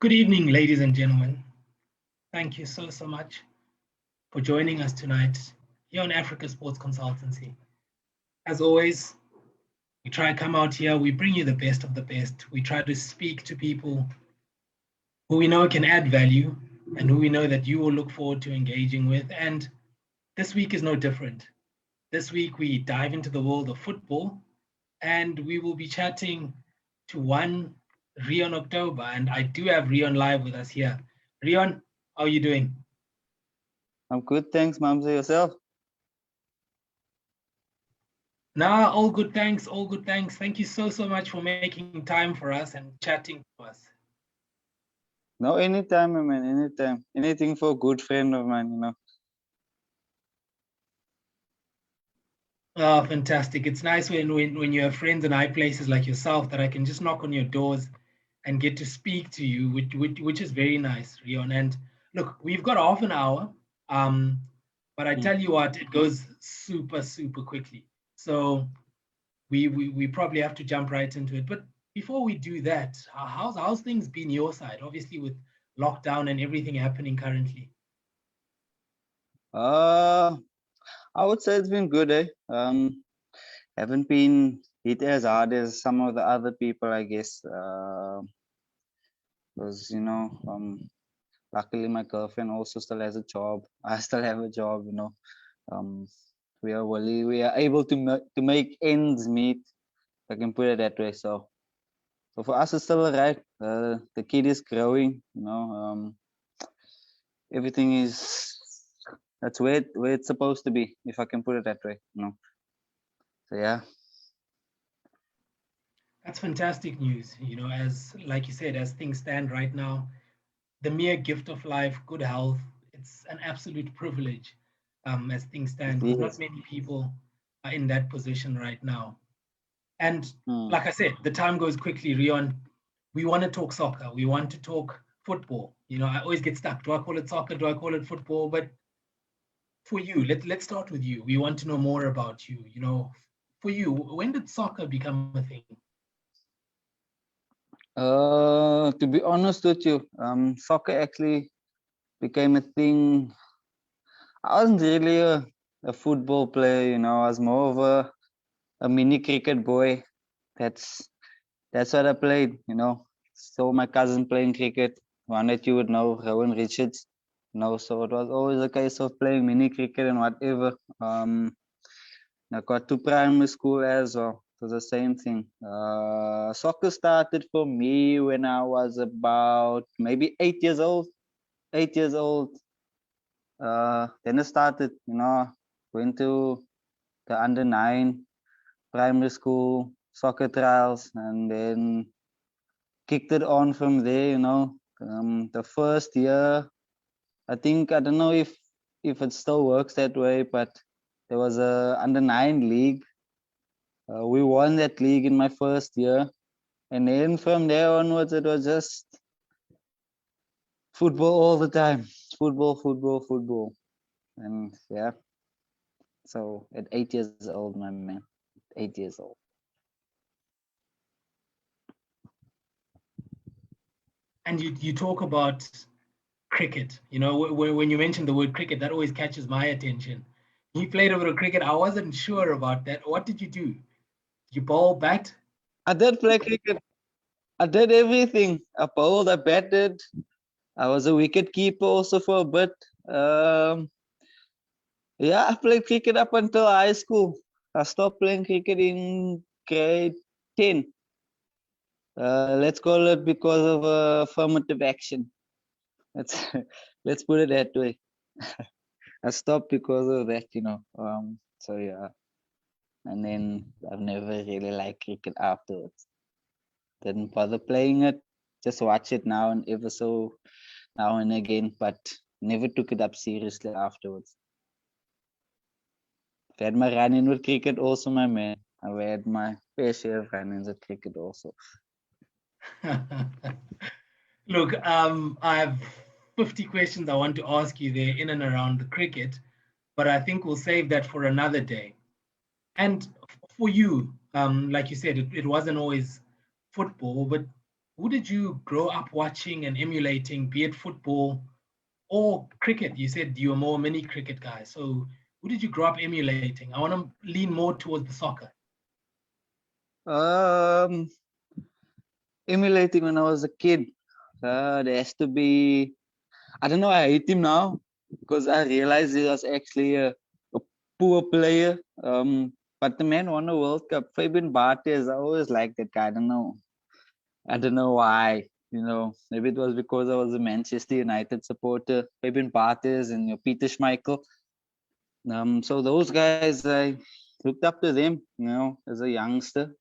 Good evening, ladies and gentlemen. Thank you so much for joining us tonight here on Africa Sports Consultancy. As always, we try to come out here, we bring you the best of the best. We try to speak to people who we know can add value and who we know that you will look forward to engaging with. And this week is no different. This week, we dive into the world of football and we will be chatting to one Reon October. And I do have Reon live with us here. Reon, how are you doing? I'm good, thanks, Mamza. Yourself? Nah, all good, thanks. All good, thanks. Thank you so much for making time for us and chatting to us. No, anytime, man, anytime. Anything for a good friend of mine. Oh, fantastic. It's nice when you have friends in high places like yourself that I can just knock on your doors and get to speak to you, which is very nice, Rion. And look, we've got half an hour, but I tell you what, it goes super quickly. So we probably have to jump right into it. But before we do that, how's things been your side? Obviously, with lockdown and everything happening currently. I would say it's been good, eh? Haven't been hit as hard as some of the other people, I guess. Because luckily my girlfriend also still has a job. I still have a job. Um, we are able to make ends meet. If I can put it that way. So for us, it's still alright. The kid is growing. Everything is that's where it's supposed to be, if I can put it that way. So yeah. That's fantastic news. As like you said, as things stand right now, the mere gift of life, good health, it's an absolute privilege as things stand, It because not is. many people are in that position right now. And Hmm. like I said, the time goes quickly, Rion. We want to talk soccer. We want to talk football. I always get stuck. Do I call it soccer? Do I call it football? But for you, let's start with you. We want to know more about you. For you, when did soccer become a thing? To be honest with you, soccer actually became a thing. I wasn't really a football player. I was more of a mini cricket boy. That's what I played. Saw my cousin playing cricket. One that you would know, Rowan Richards. So it was always a case of playing mini cricket and whatever. I got to primary school as well. It was the same thing. Soccer started for me when I was about maybe 8 years old. 8 years old. Then I started, went to the under 9 primary school soccer trials, and then kicked it on from there. The first year, I think, I don't know if it still works that way, but there was a under 9 league. We won that league in my first year, and then from there onwards, it was just football all the time. Football. And yeah, so at 8 years old, my man, 8 years old. And you talk about cricket. When you mention the word cricket, that always catches my attention. You played a bit of cricket. I wasn't sure about that. What did you do? You bowl, bat? I did play cricket. I did everything. I bowled, I batted. I was a wicket keeper also for a bit. Um, yeah, I played cricket up until high school. I stopped playing cricket in grade 10. Let's call it because of affirmative action. Let's let's put it that way. I stopped because of that. So yeah, and then I've never really liked cricket afterwards. Didn't bother playing it. Just watch it now and ever so now and again, but never took it up seriously afterwards. I've had my run-in with cricket also, my man. I've had my fair share of run-ins with cricket also. Look, I have 50 questions I want to ask you there in and around the cricket, but I think we'll save that for another day. And for you, like you said, it wasn't always football, but who did you grow up watching and emulating, be it football or cricket? You said you were more a mini cricket guy. So who did you grow up emulating? I want to lean more towards the soccer. Um, Emulating when I was a kid. There has to be. I don't know. I hate him now because I realized he was actually a poor player. But the man won a World Cup. Fabian Barthez. I always liked that guy. I don't know. I don't know why. You know, maybe it was because I was a Manchester United supporter. Fabian Barthez and Peter Schmeichel. So those guys, I looked up to them. You know, as a youngster.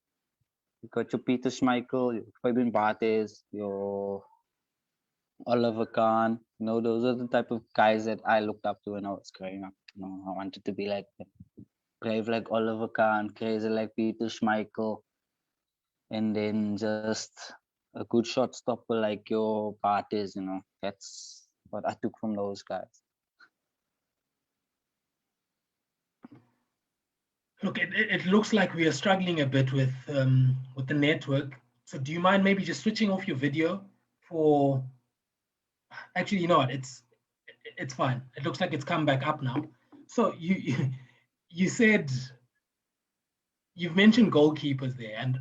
You got your Peter Schmeichel, your Fabian Barthez, your Oliver Kahn. You know, those are the type of guys that I looked up to when I was growing up. You know, I wanted to be like them. Brave like Oliver Kahn, crazy like Peter Schmeichel, and then just a good shot stopper like your Barthez. You know, that's what I took from those guys. Look, it looks like we are struggling a bit with the network. So do you mind maybe just switching off your video for? Actually, you know what? It's fine. It looks like it's come back up now. So you said you've mentioned goalkeepers there, and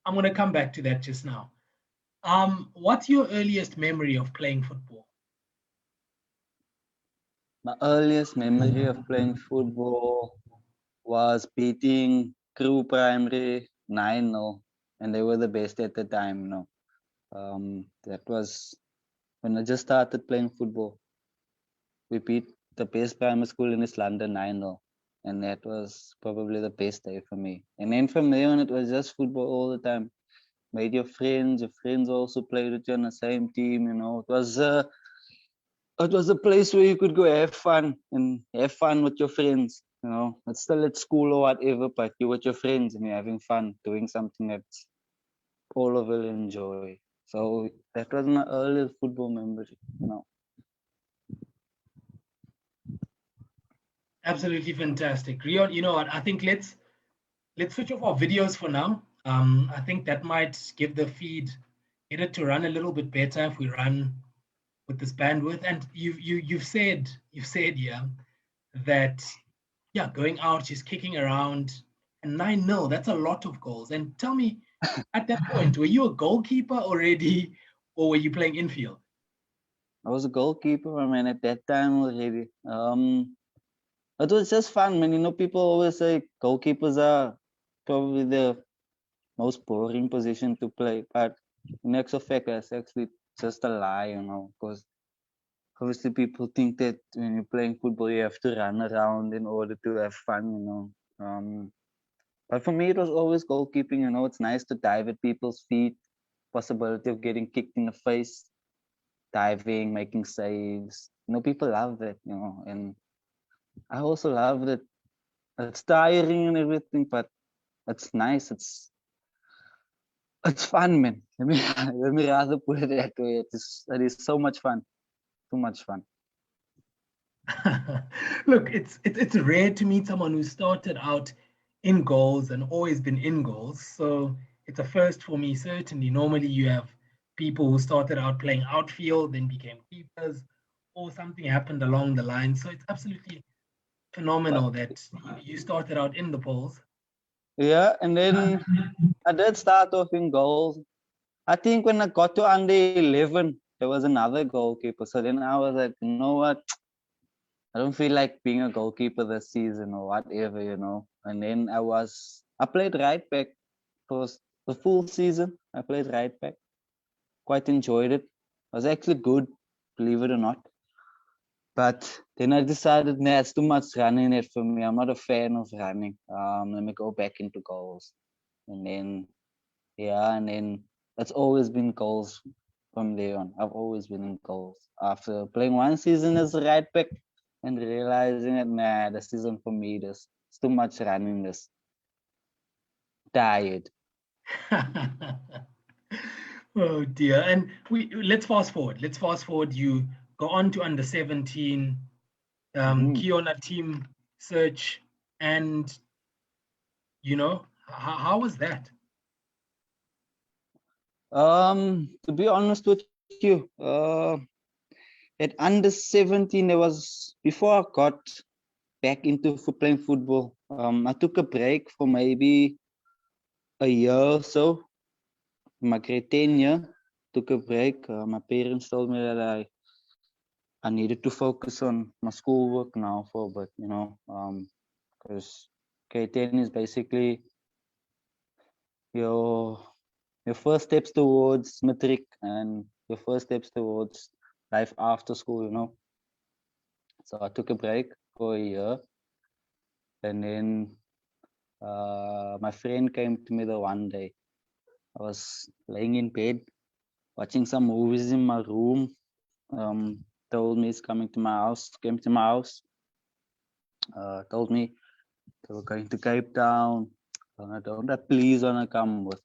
I'm going to come back to that just now. What's your earliest memory of playing football? My earliest memory of playing football was beating Crew Primary 9-0, and they were the best at the time. You know, that was when I just started playing football. We beat the best primary school in East London 9-0, and that was probably the best day for me. And then from there on, it was just football all the time. Made your friends also played with you on the same team. You know, it was a place where you could go have fun with your friends. You know, it's still at school or whatever, but you're with your friends and you're having fun doing something that all of will enjoy. So that was my earliest football memory. You know. Absolutely fantastic, Reon. You know what? I think let's switch off our videos for now. I think that might give the feed get it to run a little bit better if we run with this bandwidth. And you've said yeah that going out, just kicking around, and 9-0, that's a lot of goals. And tell me, at that point, were you a goalkeeper already, or were you playing infield? I was a goalkeeper, man, at that time already. It was just fun, man. You know, people always say goalkeepers are probably the most boring position to play, but in actual fact, that's actually just a lie, you know, because obviously people think that when you're playing football, you have to run around in order to have fun, you know. But for me, it was always goalkeeping, you know. It's nice to dive at people's feet, possibility of getting kicked in the face, diving, making saves. You know, people love that, you know, and I also love that. It's tiring and everything, but it's nice. It's fun, man. Let me rather put it that way. It is so much fun. Too much fun. Look, it's rare to meet someone who started out in goals and always been in goals. So it's a first for me, certainly. Normally you have people who started out playing outfield, then became keepers, or something happened along the line. So it's absolutely phenomenal But that you started out in the polls. yeah, and then I did start off in goals. I think when I got to under 11, there was another goalkeeper. So then I was like, you know what? I don't feel like being a goalkeeper this season or whatever, you know. And then I played right back for the full season. I played right back. Quite enjoyed it. I was actually good, believe it or not. But then I decided, nah, it's too much running it for me. I'm not a fan of running. Let me go back into goals. And then, and then it's always been goals from there on. I've always been in goals. After playing one season as a right back and realizing that, nah, the season for me, it's too much running this. Tired. Oh dear. And let's fast forward. You go on to under 17, Ke Yona Team search, and how was that? To be honest with you, at under 17, there was before I got back into playing football. I took a break for maybe a year or so. My grade 10 year, took a break. My parents told me that I needed to focus on my schoolwork now for a bit, because grade 10 is basically your your first steps towards matric and your first steps towards life after school. So I took a break for a year, and then my friend came to me the one day. I was laying in bed watching some movies in my room. Told me he's coming to my house. Came to my house. Told me they were going to Cape Town. I told him, please wanna come with,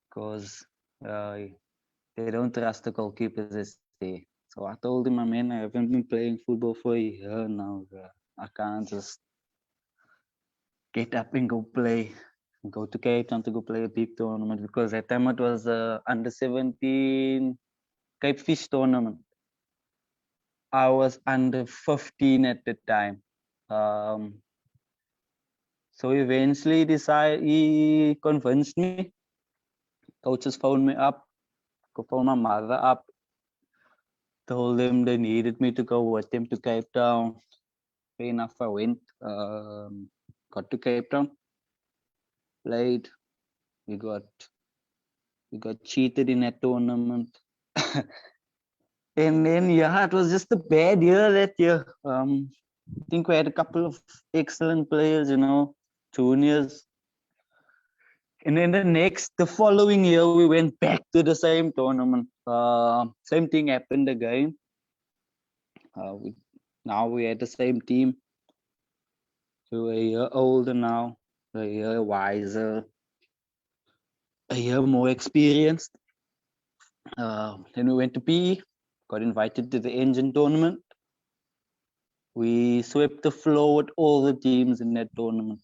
because they don't trust the goalkeepers they say. So I told him, man, I haven't been playing football for a year now. I can't just get up and go play, go to Cape Town to go play a big tournament, because that time it was under 17 Cape Fish tournament. I was under 15 at the time. So eventually he convinced me. Coaches phoned me up, phoned my mother up, told them they needed me to go with them to Cape Town. Fair enough, I went, got to Cape Town, played. We got cheated in that tournament. And then it was just a bad year that year. I think we had a couple of excellent players, juniors. And then the following year, we went back to the same tournament. Same thing happened again. Now we had the same team. We were a year older now, a year wiser, a year more experienced. Then we went to PE, got invited to the engine tournament. We swept the floor with all the teams in that tournament.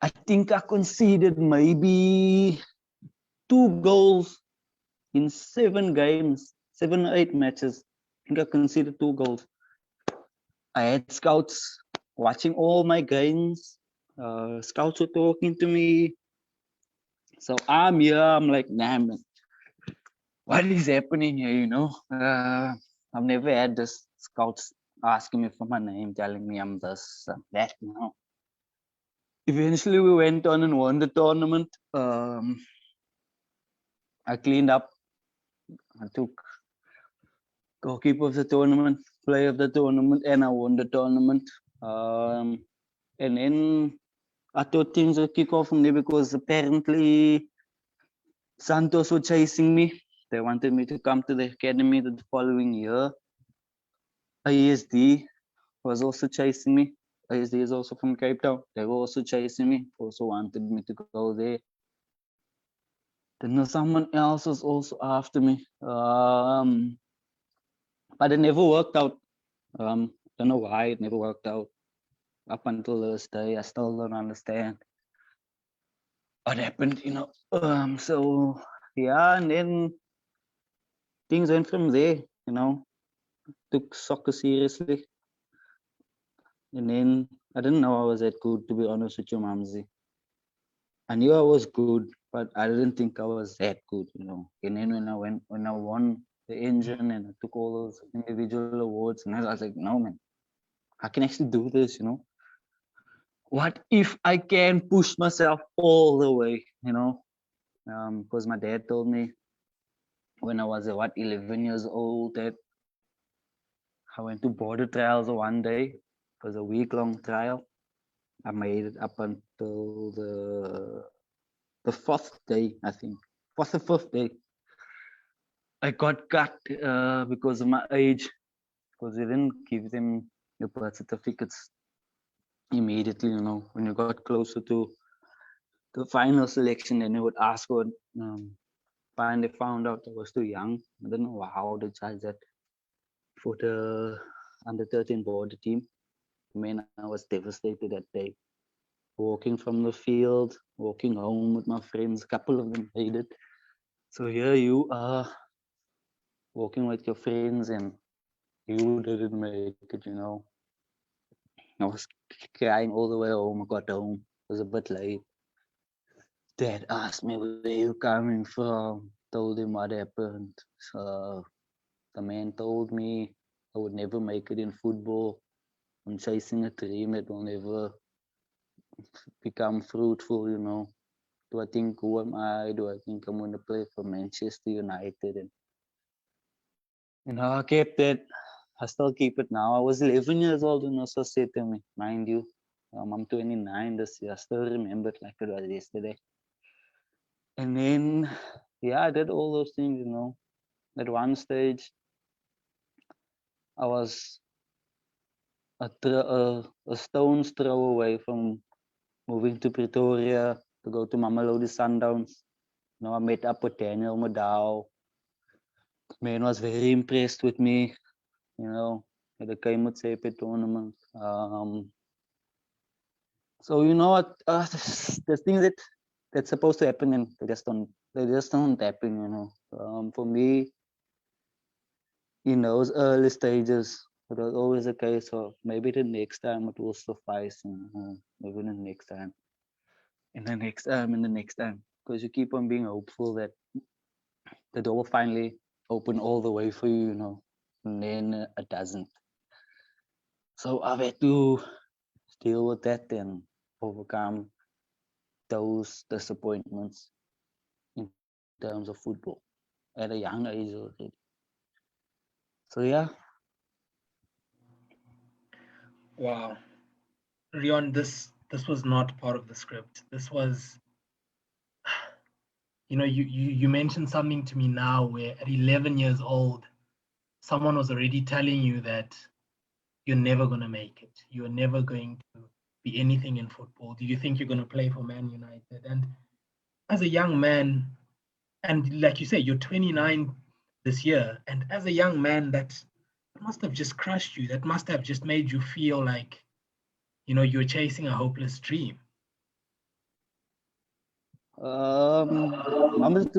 I think I conceded maybe 2 goals in 7 games, 7 or 8 matches. I think I conceded 2 goals. I had scouts watching all my games. Scouts were talking to me. So I'm here, I'm like, nah, man, what is happening here, I've never had this scouts asking me for my name, telling me I'm this, that. Eventually we went on and won the tournament. I cleaned up. I took goalkeeper of the tournament, player of the tournament, and I won the tournament. And then I thought things would kick off from there, because apparently Santos were chasing me. They wanted me to come to the academy the following year. ASD was also chasing me. ASD is also from Cape Town. They were also chasing me, also wanted me to go there. Then someone else was also after me. But it never worked out. Don't know why it never worked out. Up until this day, I still don't understand what happened. So yeah, and then things went from there. Took soccer seriously. And then I didn't know I was that good, to be honest with you, Mamzi. I knew I was good, but I didn't think I was that good. And then when I won the engine and I took all those individual awards, and I was like, no, man, I can actually do this. What if I can push myself all the way? Because my dad told me when I was 11 years old that I went to border trials one day. It was a week-long trial. I made it up until the 4th day, I think. 4th or 5th day. I got cut because of my age, because they didn't give them your birth certificates immediately. When you got closer to the final selection, then they would ask for it. And they found out I was too young. I don't know how they judged that for the under 13 border team. I mean, I was devastated that day. Walking from the field, walking home with my friends, a couple of them made it. So here you are walking with your friends and you didn't make it, I was crying all the way home. I got home. It was a bit late. Dad asked me where you coming from. Told him what happened. So the man told me I would never make it in football. I'm chasing a dream that will never become fruitful. Do I think who am I? Do I think I'm going to play for Manchester United? And I kept it. I still keep it now. I was 11 years old when also said to me, mind you, I'm 29 this year. I still remember it like it was yesterday. And then, yeah, I did all those things. At one stage, I was a stone's throw away from moving to Pretoria to go to Mamelodi Sundowns. I met up with Daniel Madao. Man was very impressed with me, at the Ke Yona Team tournament. So what? There's things that's supposed to happen and they just don't happen. For me, in those early stages, it was always a case of maybe the next time it will suffice. Maybe the next time, and the next time, and the next time, because you keep on being hopeful that the door will finally open all the way for you. And then it doesn't. So I've had to deal with that and overcome those disappointments in terms of football at a young age already. So yeah. Wow. Reon, this was not part of the script. This was, you mentioned something to me now where at 11 years old, someone was already telling you that you're never going to make it. You're never going to be anything in football. Do you think you're going to play for Man United? And as a young man, and like you say, you're 29 this year, and as a young man, that must have just crushed you. That must have just made you feel like, you're chasing a hopeless dream. I mean,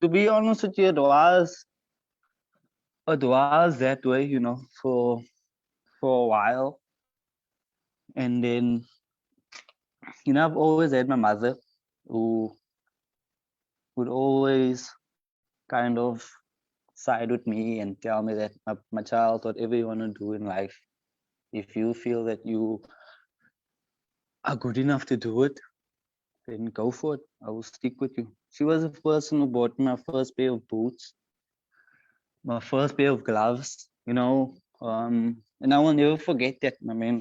to be honest with you, it was that way, for a while, and then I've always had my mother who would always kind of side with me and tell me that my child, whatever you want to do in life, if you feel that you are good enough to do it, then go for it. I will stick with you. She was the person who bought me my first pair of boots, my first pair of gloves, and I will never forget that. I mean,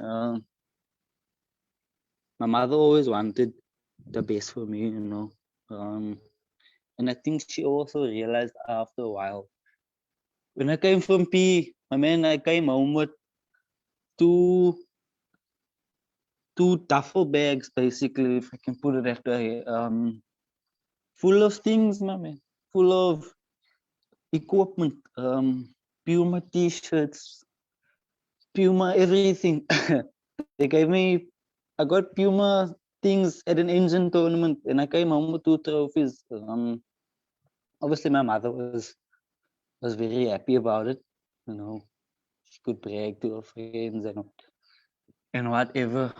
my mother always wanted the best for me. Um, and I think she also realized after a while. When I came from P, I came home with two two duffel bags, basically, if I can put it that way, full of things, my man, full of equipment, Puma t-shirts, Puma everything. They gave me, I got Puma things at an engine tournament, and I came home with 2 trophies. Obviously, my mother was very happy about it. You know, she could brag to her friends and whatever.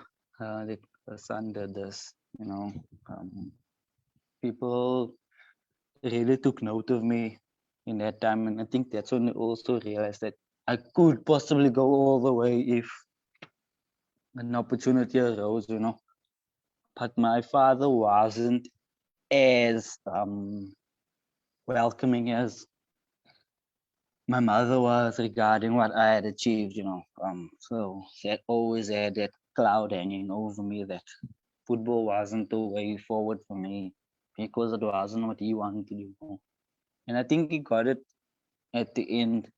That her son did this. Um, People really took note of me in that time, and I think that's when I also realized that I could possibly go all the way if an opportunity arose. But my father wasn't as welcoming as my mother was regarding what I had achieved. So that always had that cloud hanging over me that football wasn't the way forward for me because it wasn't what he wanted to do. And I think he got it at the end.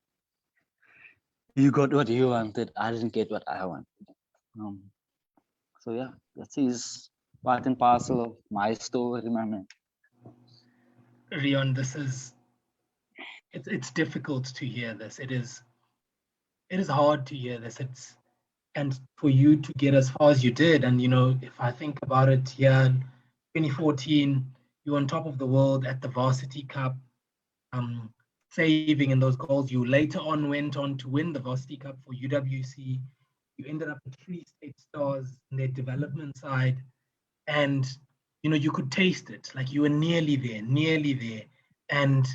You got what you wanted. I didn't get what I wanted. Um, so yeah, that is part and parcel of my story, my man. Reon, it's difficult to hear this. It is hard to hear this. And for you to get as far as you did, and if I think about it, here, 2014, You're on top of the world at the Varsity Cup, saving in those goals. You later on went on to win the Varsity Cup for UWC. You ended up with 3 state stars in their development side. And, you could taste it. Like you were nearly there, nearly there. And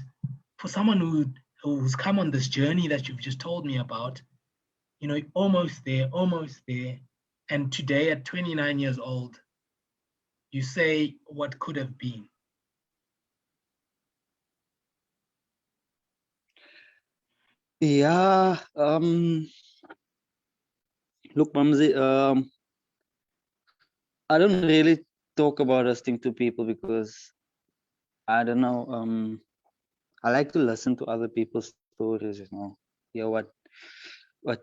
for someone who's come on this journey that you've just told me about, almost there, almost there. And today at 29 years old, you say what could have been. Yeah, look, Mamzi, I don't really talk about this thing to people because I don't know. I like to listen to other people's stories, hear what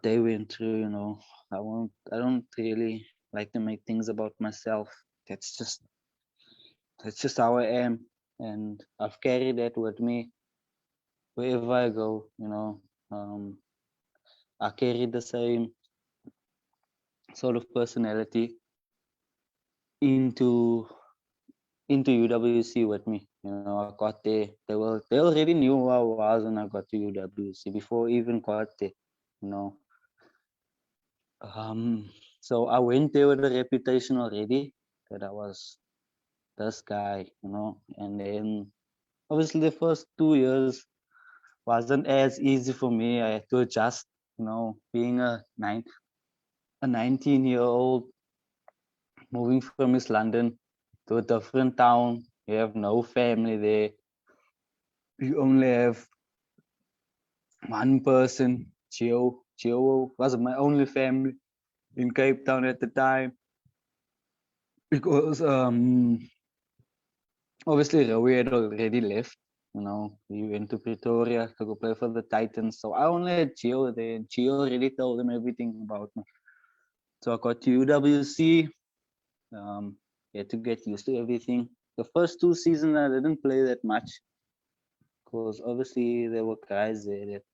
they went through, I don't really like to make things about myself. That's just how I am. And I've carried that with me wherever I go, I carry the same sort of personality into UWC with me. I got there. They already knew who I was when I got to UWC before I even got there. You know. So I went there with a reputation already that I was this guy, and then obviously the first 2 years wasn't as easy for me. I had to adjust, being a 19-year-old moving from East London to a different town. You have no family there. You only have one person. Gio was my only family in Cape Town at the time because obviously Rowie had already left. He went to Pretoria to go play for the Titans. So I only had Gio there, and Gio already told him everything about me. So I got to UWC. Had to get used to everything. The first 2 seasons I didn't play that much because obviously there were guys there that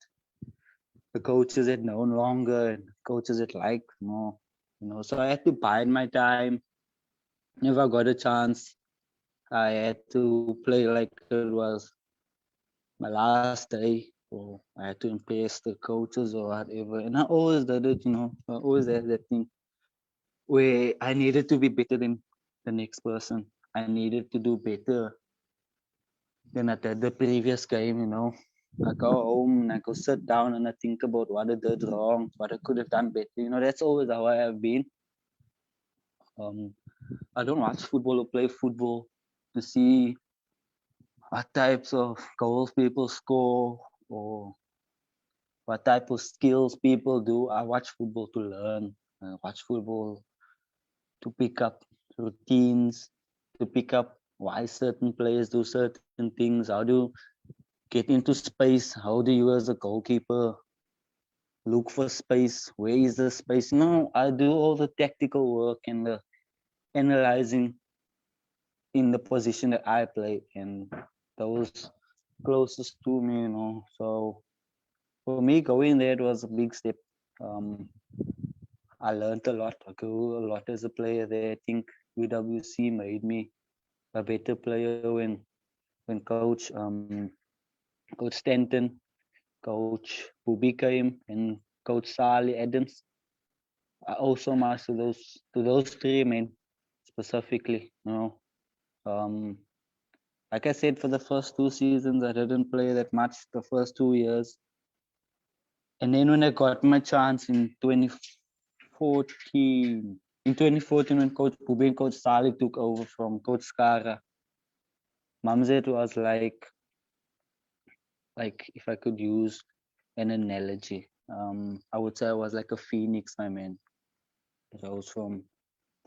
the coaches had known longer and coaches had liked more. So I had to bide my time. If I got a chance, I had to play like it was my last day, or I had to impress the coaches or whatever. And I always did it, I always had that thing where I needed to be better than the next person. I needed to do better than I did the previous game. I go home and I go sit down and I think about what I did wrong, what I could have done better. That's always how I have been. I don't watch football or play football to see what types of goals people score or what type of skills people do. I watch football to learn. I watch football to pick up routines, to pick up why certain players do certain things, how to get into space, how do you as a goalkeeper look for space, where is the space. I do all the tactical work and the analyzing in the position that I play and those closest to me. So for me, going there, it was a big step. I learned a lot. I grew a lot as a player there. I think UWC made me a better player when Coach Stanton, Coach Booby came, and Coach Sally Adams. I owe so much to those 3 men specifically. Like I said, for the first 2 seasons, I didn't play that much the first 2 years. And then when I got my chance in 2014, when Coach Bube and Coach Sali took over from Coach Skara, Mamzet was like if I could use an analogy, I would say I was like a phoenix, my man. Rose from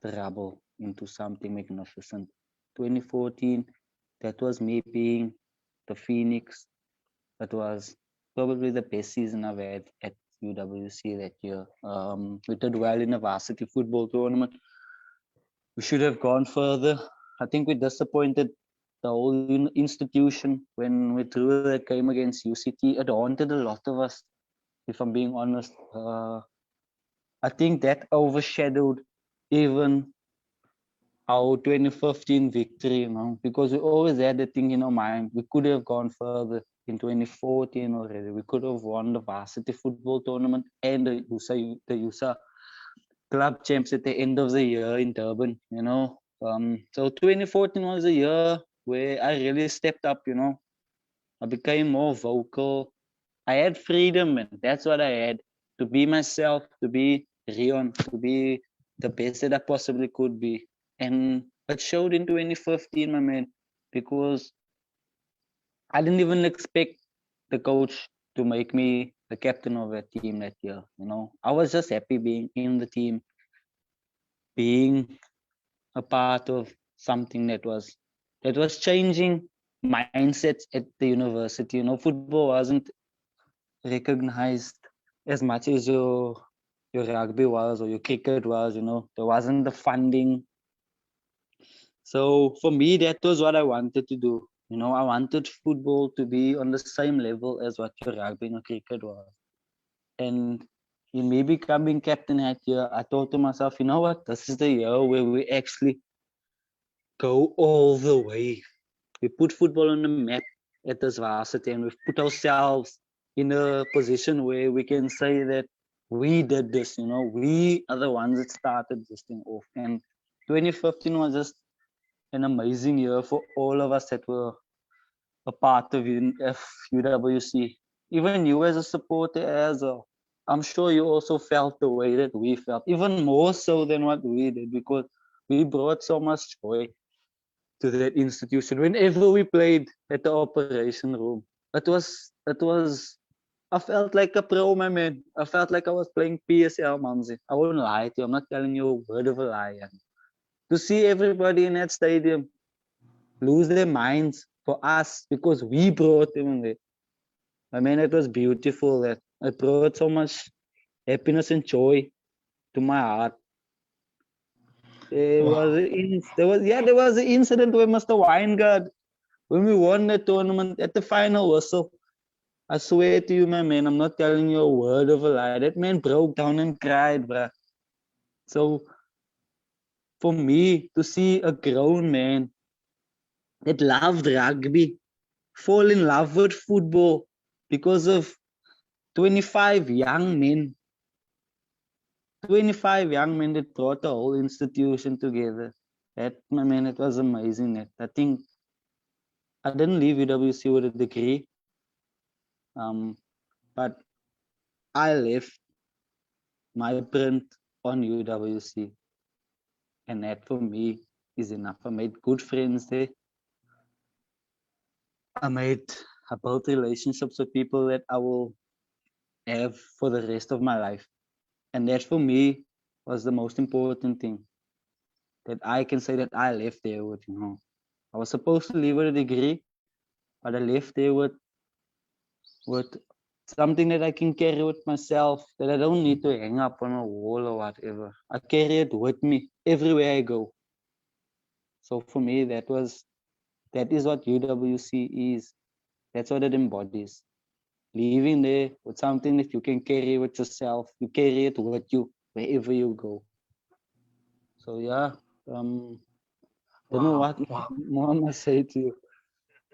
the rubble into something magnificent. 2014, that was me being the phoenix. That was probably the best season I've had at UWC that year. We did well in the varsity football tournament. We should have gone further. I think we disappointed the whole institution when we drew that game against UCT. It haunted a lot of us, if I'm being honest. I think that overshadowed even our 2015 victory, you know, because we always had the thing in our mind. We could have gone further in 2014 already. We could have won the varsity football tournament and the USA club champs at the end of the year in Durban, you know. So 2014 was a year where I really stepped up, you know. I became more vocal. I had freedom, and that's what I had, to be myself, to be Reon, to be the best that I possibly could be. And it showed in 2015, my man, because I didn't even expect the coach to make me the captain of that team that year. You know, I was just happy being in the team, being a part of something that was changing mindsets at the university. You know, football wasn't recognized as much as your rugby was or your cricket was. You know, there wasn't the funding. So for me, that was what I wanted to do. You know, I wanted football to be on the same level as what your rugby and your cricket was. And in me becoming captain that year, I thought to myself, you know what, this is the year where we actually go all the way. We put football on the map at this varsity, and we've put ourselves in a position where we can say that we did this, you know, we are the ones that started this thing off. And 2015 was just an amazing year for all of us that were a part of UWC. Even you as a supporter as well. I'm sure you also felt the way that we felt, even more so than what we did, because we brought so much joy to that institution. Whenever we played at the operation room, it was I felt like a pro, my man. I felt like I was playing PSL, Mamzi. I won't lie to you. I'm not telling you a word of a lie. To see everybody in that stadium lose their minds for us because we brought them in there. I mean, it was beautiful. That it brought so much happiness and joy to my heart. Wow. There was an incident with Mr. Weingart when we won the tournament at the final whistle. I swear to you, my man, I'm not telling you a word of a lie. That man broke down and cried, bruh. So for me to see a grown man that loved rugby fall in love with football because of 25 young men, 25 young men that brought the whole institution together. That, my man, it was amazing. That I think I didn't leave UWC with a degree, but I left my print on UWC, and that for me is enough. I made good friends there. I made I built relationships with people that I will have for the rest of my life, and that for me was the most important thing that I can say that I left there with. You know, I was supposed to leave with a degree, but I left there with something that I can carry with myself, that I don't need to hang up on a wall or whatever. I carry it with me everywhere I go. So for me, that is what UWC is. That's what it embodies. Living there with something that you can carry with yourself. You carry it with you wherever you go. So yeah, don't know Wow. what Wow. more I must say to you.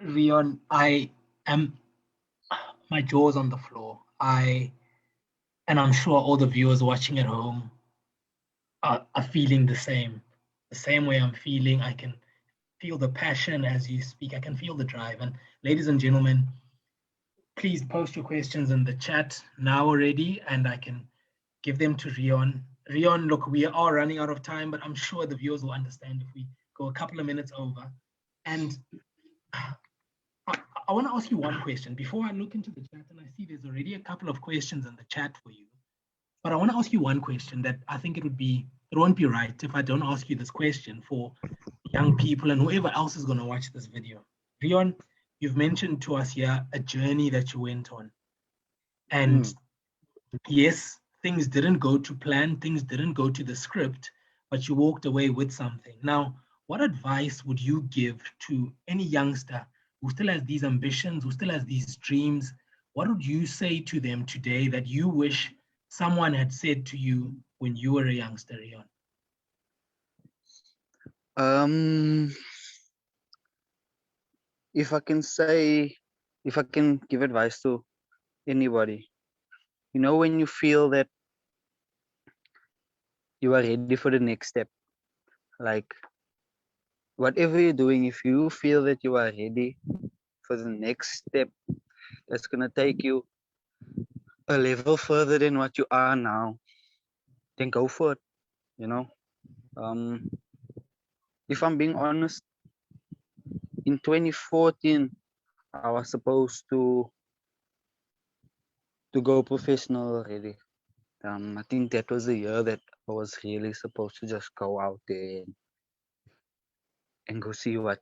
Reon, I am, my jaw's on the floor. And I'm sure all the viewers watching at home are feeling the same way I'm feeling. I can feel the passion as you speak. I can feel the drive. And ladies and gentlemen, please post your questions in the chat now already, and I can give them to Reon. Reon, look, we are running out of time, but I'm sure the viewers will understand if we go a couple of minutes over. And I want to ask you one question before I look into the chat, and I see there's already a couple of questions in the chat for you. But I want to ask you one question that I think it won't be right if I don't ask you this question for young people and whoever else is going to watch this video. Reon, you've mentioned to us here a journey that you went on. And yes, things didn't go to plan, things didn't go to the script, but you walked away with something. Now, what advice would you give to any youngster who still has these ambitions, who still has these dreams? What would you say to them today that you wish someone had said to you when you were a youngster, Reon? Um, if I can say, if I can give advice to anybody, when you feel that you are ready for the next step, like whatever you're doing, if you feel that you are ready for the next step that's gonna take you a level further than what you are now, then go for it. You know, um, if I'm being honest, in 2014, I was supposed to go professional already. I think that was the year that I was really supposed to just go out there and go see what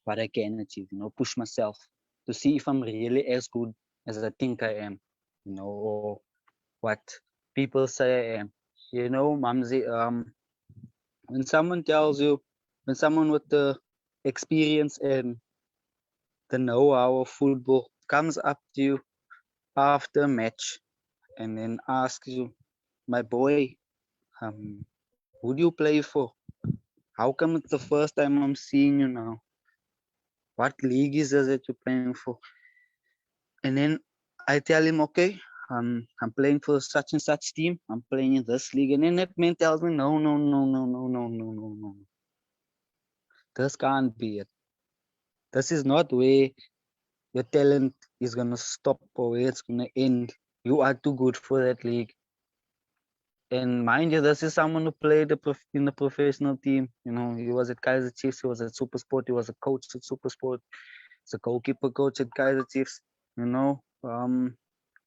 I can achieve. Push myself to see if I'm really as good as I think I am. Or what people say I am. Mamzi, when someone tells you, when someone with the experience and the know-how of football comes up to you after a match and then asks you, my boy, who do you play for? How come it's the first time I'm seeing you now? What league is this that you're playing for? And then I tell him, okay, I'm playing for such and such team. I'm playing in this league. And then that man tells me, no, no, no, no, no, no, no, no, no. This can't be it. This is not where your talent is gonna stop or where it's gonna end. You are too good for that league. And mind you, this is someone who played in the professional team. He was at Kaiser Chiefs, he was at Supersport, he was a coach at Supersport, he's a goalkeeper coach at Kaiser Chiefs.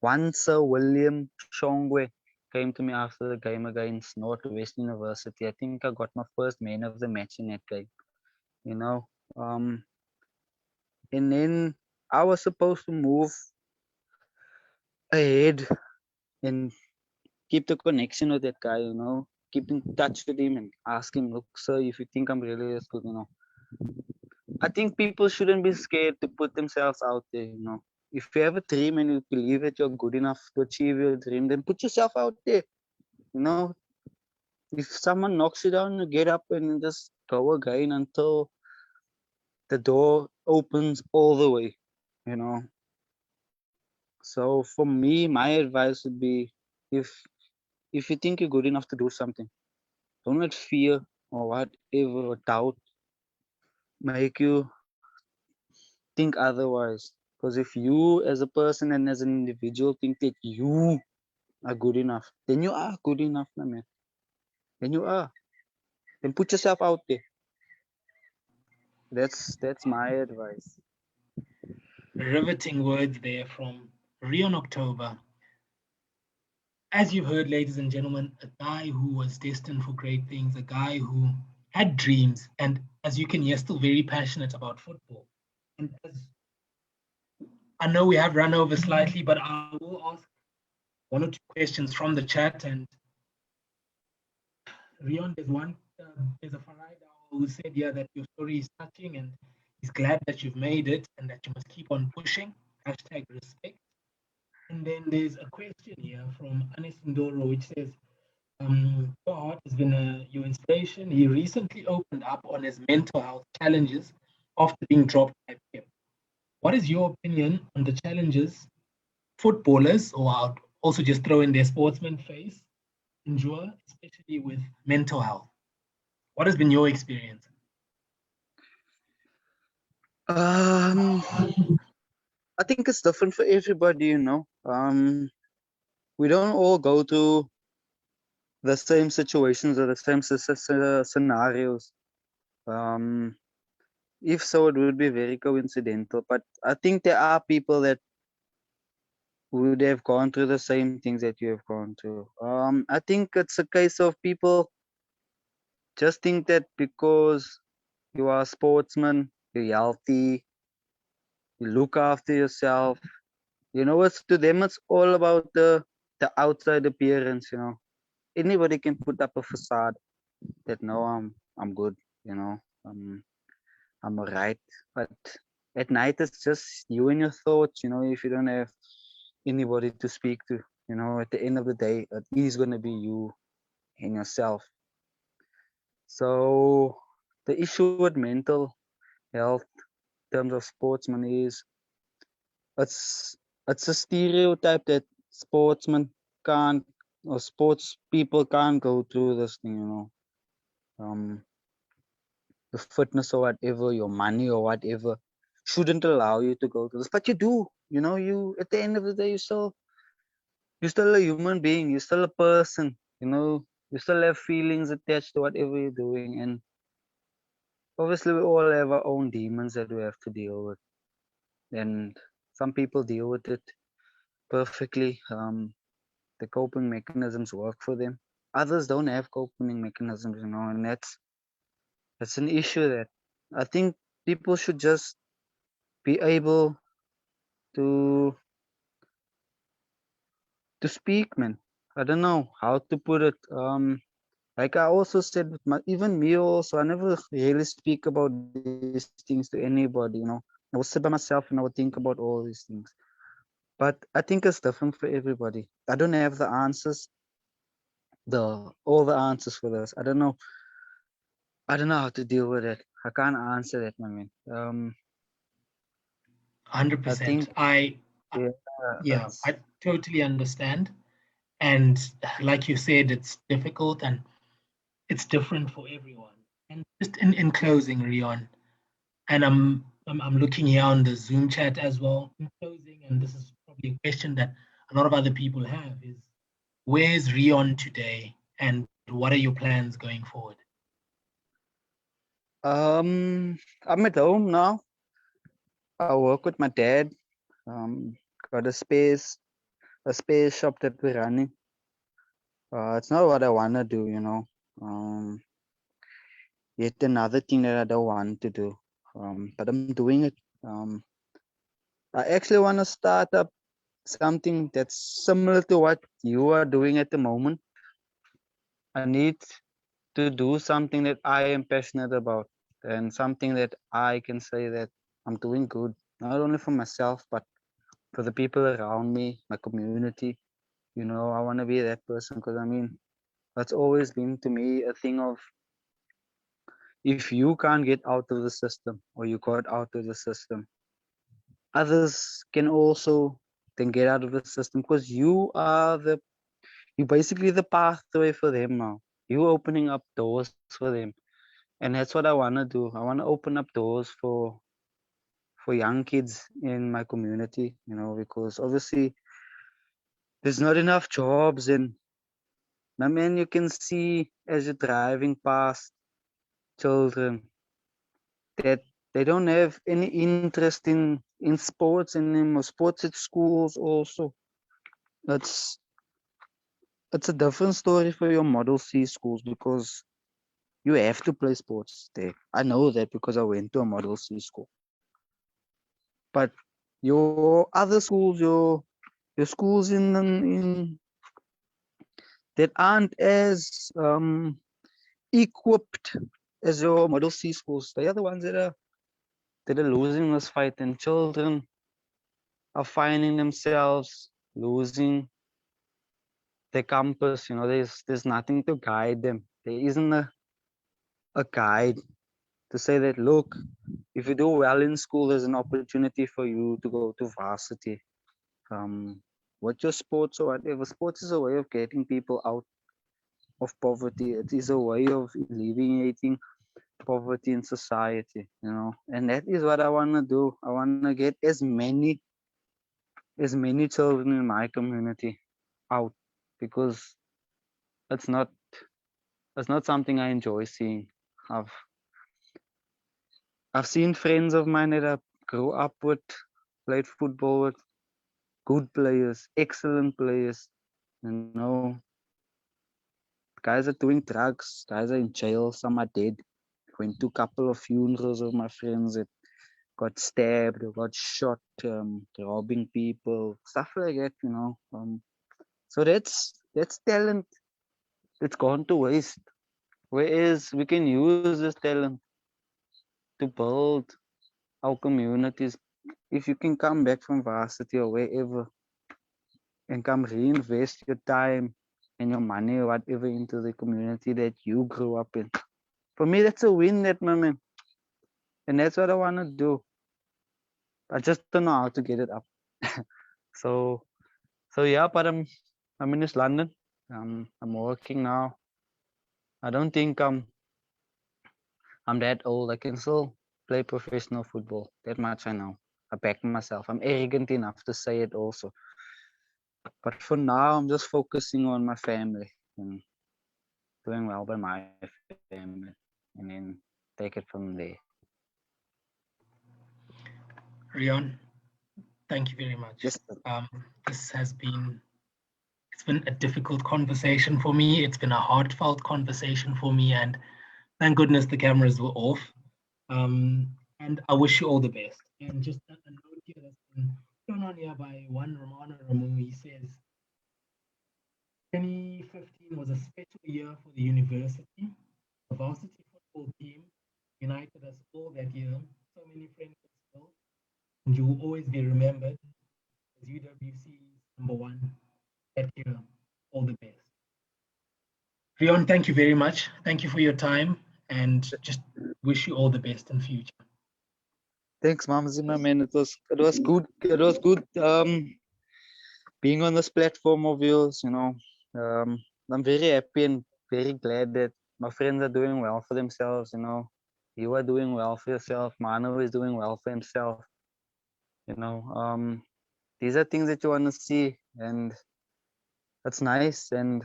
Once Sir William Shongwe came to me after the game against Northwest University. I think I got my first man of the match in that game. You know, um, and then I was supposed to move ahead and keep the connection with that guy, keep in touch with him and ask him, look, sir, if you think I'm really as good. I think people shouldn't be scared to put themselves out there. If you have a dream and you believe that you're good enough to achieve your dream, then put yourself out there. You know, if someone knocks you down, you get up and just go again until the door opens all the way. So for me, my advice would be if if you think you're good enough to do something, don't let fear or whatever or doubt make you think otherwise. Because if you as a person and as an individual think that you are good enough, then you are good enough, man. Then you are. Then put yourself out there. That's my advice. Riveting words there from Reon October. As you've heard, ladies and gentlemen, a guy who was destined for great things, a guy who had dreams, and as you can hear, still very passionate about football. And as I know we have run over slightly, but I will ask one or two questions from the chat. And Rion, there's a Farai who said, yeah, that your story is touching and he's glad that you've made it and that you must keep on pushing. Hashtag respect. And then there's a question here from Anis Ndoro, which says, God has been your inspiration. He recently opened up on his mental health challenges after being dropped by Pep. What is your opinion on the challenges footballers, or I'll also just throw in their sportsmen face, endure, especially with mental health? What has been your experience? Um, I think it's different for everybody. We don't all go through the same situations or the same scenarios. Um, if so, it would be very coincidental. But I think there are people that would have gone through the same things that you have gone through. I think it's a case of people just think that because you are a sportsman, you're healthy, you look after yourself. It's to them. It's all about the outside appearance. Anybody can put up a facade that no, I'm good. You know, I'm alright. But at night, it's just you and your thoughts. If you don't have anybody to speak to, at the end of the day, it is gonna be you and yourself. So the issue with mental health in terms of sportsmen is it's it's a stereotype that sportsmen can't or sports people can't go through this thing, you know. Um, your fitness or whatever, your money or whatever shouldn't allow you to go through this. But you do, you know, you at the end of the day you're still a human being, you're still a person, you know, you still have feelings attached to whatever you're doing. And obviously we all have our own demons that we have to deal with. And some people deal with it perfectly. The coping mechanisms work for them. Others don't have coping mechanisms, you know, and that's an issue that I think people should just be able to speak, man. I don't know how to put it. Like I also said with my even me also, I never really speak about these things to anybody, you know. I will sit by myself and I will think about all these things. But I think it's different for everybody. I don't have the answers, the all the answers for this. I don't know how to deal with it. I can't answer that, my man. I 100%. think I yeah, yeah, it's I totally understand. And like you said, it's difficult and it's different for everyone. And just in closing, Rion, and I'm looking here on the Zoom chat as well. In closing, and this is probably a question that a lot of other people have is where's Rion today and what are your plans going forward? I'm at home now. I work with my dad. Got a space shop that we're running. It's not what I wanna do, you know. Um, Yet another thing that I don't want to do. But I'm doing it. I actually wanna start up something that's similar to what you are doing at the moment. I need to do something that I am passionate about and something that I can say that I'm doing good, not only for myself, but for the people around me, my community. You know, I want to be that person because I mean, that's always been to me a thing of if you can't get out of the system or you got out of the system, others can also then get out of the system because you basically the pathway for them now. You opening up doors for them. And that's what I want to do. I want to open up doors for young kids in my community, you know, because obviously there's not enough jobs. And I mean, you can see as you're driving past children that they don't have any interest in sports anymore. Sports at schools also. That's it's a different story for your Model C schools because you have to play sports there. I know that because I went to a Model C school. But your other schools, your schools in that aren't as equipped as your Model C schools, they are the ones that are losing this fight, and children are finding themselves losing their compass. You know, there's nothing to guide them. There isn't a guide to say that look, if you do well in school, there's an opportunity for you to go to varsity. Um, what your sports or whatever. Sports is a way of getting people out of poverty. It is a way of alleviating poverty in society, you know. And that is what I wanna do. I wanna get as many children in my community out because it's not it's not something I enjoy seeing. I've I've seen friends of mine that I grew up with, played football with, good players, excellent players, you know. Guys are doing drugs, guys are in jail, some are dead. Went to a couple of funerals of my friends that got stabbed or got shot, robbing people, stuff like that, you know. So that's talent that's gone to waste. Whereas we can use this talent to build our communities. If you can come back from varsity or wherever and come reinvest your time and your money or whatever into the community that you grew up in, for me, that's a win that moment. And that's what I want to do. I just don't know how to get it up. so, yeah, but I'm in East London. I'm working now. I don't think I'm that old. I can still play professional football. That much I know. I back myself. I'm arrogant enough to say it also. But for now, I'm just focusing on my family and doing well by my family, and then take it from there. Reon, thank you very much. Yes. This has been, it's been a difficult conversation for me. It's been a heartfelt conversation for me, and thank goodness the cameras were off. And I wish you all the best. And just a note here that's been thrown on here by one Romano Ramu. He says 2015 was a special year for the university. The varsity football team united us all that year. So many friendships built, and you will always be remembered as UWC's #1 that year. All the best. Reon, thank you very much. Thank you for your time, and just wish you all the best in future. Thanks, Mama Zima, man. It was good. It was good being on this platform of yours, you know. I'm very happy and very glad that my friends are doing well for themselves, you know. You are doing well for yourself. Manu is doing well for himself. You know, these are things that you want to see, and that's nice. And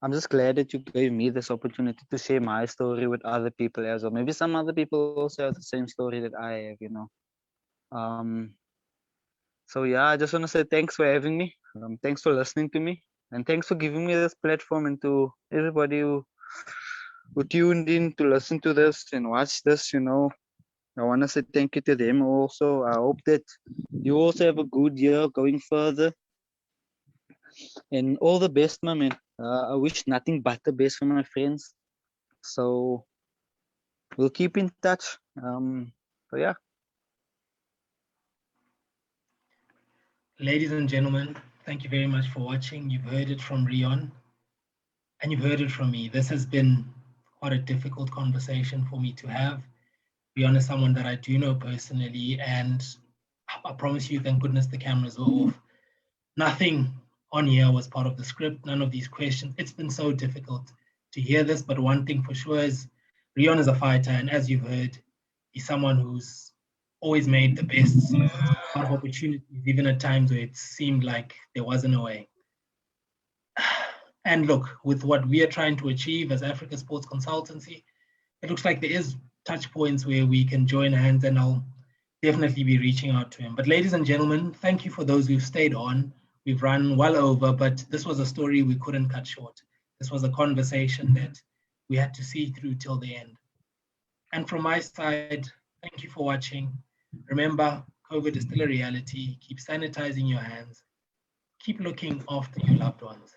I'm just glad that you gave me this opportunity to share my story with other people as well. Maybe some other people also have the same story that I have, you know. So yeah, I just want to say thanks for having me. Thanks for listening to me, and thanks for giving me this platform, and to everybody who tuned in to listen to this and watch this. You know, I want to say thank you to them also. I hope that you also have a good year going further, and all the best, my man. I wish nothing but the best for my friends. So we'll keep in touch. So yeah. Ladies and gentlemen, thank you very much for watching. You've heard it from Reon, and you've heard it from me. This has been quite a difficult conversation for me to have. Reon is someone that I do know personally, and I promise you, thank goodness the cameras were off. Nothing on here was part of the script, none of these questions. It's been so difficult to hear this, but one thing for sure is Reon is a fighter, and as you've heard, he's someone who's always made the best out of opportunities, even at times where it seemed like there wasn't a way. And look, with what we are trying to achieve as Africa Sports Consultancy, it looks like there is touch points where we can join hands, and I'll definitely be reaching out to him. But ladies and gentlemen, thank you for those who've stayed on. We've run well over, but this was a story we couldn't cut short. This was a conversation that we had to see through till the end. And from my side, thank you for watching. Remember, COVID is still a reality. Keep sanitizing your hands. Keep looking after your loved ones.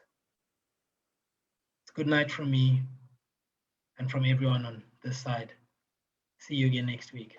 It's good night from me and from everyone on this side. See you again next week.